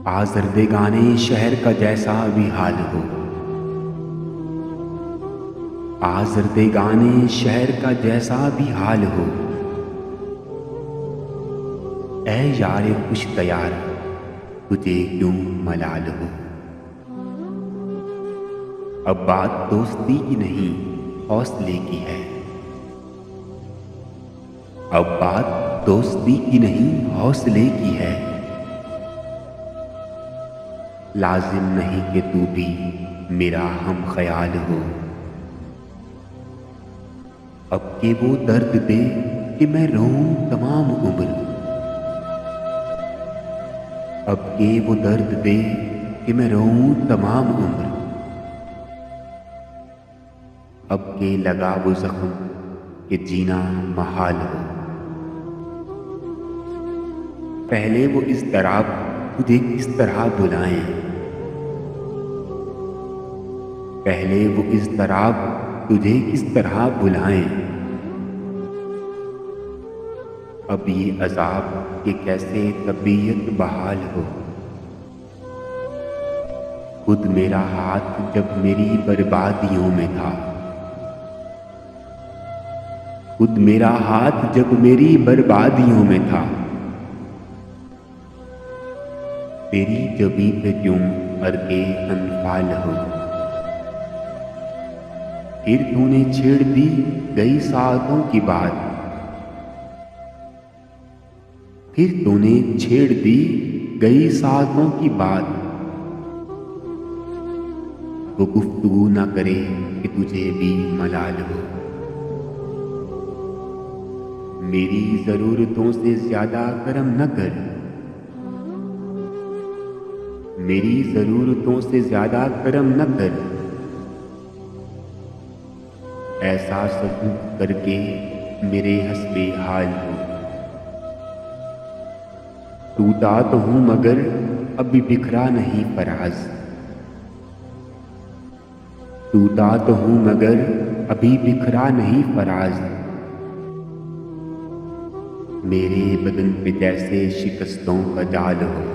आज़र्देगाने शहर का जैसा भी हाल हो, आज़र्देगाने शहर का जैसा भी हाल हो, ऐ यारे खुश तैयार तुझे क्यों मलाल हो। अब बात दोस्ती की नहीं हौसले की है, अब बात दोस्ती की नहीं हौसले की है। लाजिम नहीं कि तू भी मेरा हम ख्याल हो, अब के वो दर्द दे कि मैं रोऊं तमाम उम्र, अब के वो दर्द दे कि मैं रोऊं तमाम उम्र। अब के लगा वो जख्म कि जीना महाल हो, पहले वो इज़्तिराब तुझे किस तरह बुलाएं, पहले वो इज़्तिराब तुझे किस तरह बुलाएं। अब ये अज़ाब कि कैसे तबीयत बहाल हो, खुद मेरा हाथ जब मेरी बर्बादियों में था, खुद मेरा हाथ जब मेरी बर्बादियों में था। तेरी जबीं पे क्यों अर्के अनफाल हो, फिर तूने छेड़ दी गई सादों की बात, फिर तूने छेड़ दी गई सादों की बात। वो गुफ्तगू ना करे कि तुझे भी मलाल हो, मेरी जरूरतों से ज्यादा करम न कर, मेरी जरूरतों से ज्यादा करम न कर। ऐसा सलूक करके मेरे हस्बे हाल हो, टूटा तो हूं मगर अभी बिखरा नहीं फराज, टूटा तो हूं मगर अभी बिखरा नहीं फराज। मेरे बदन पे जैसे शिकस्तों का जाल हो,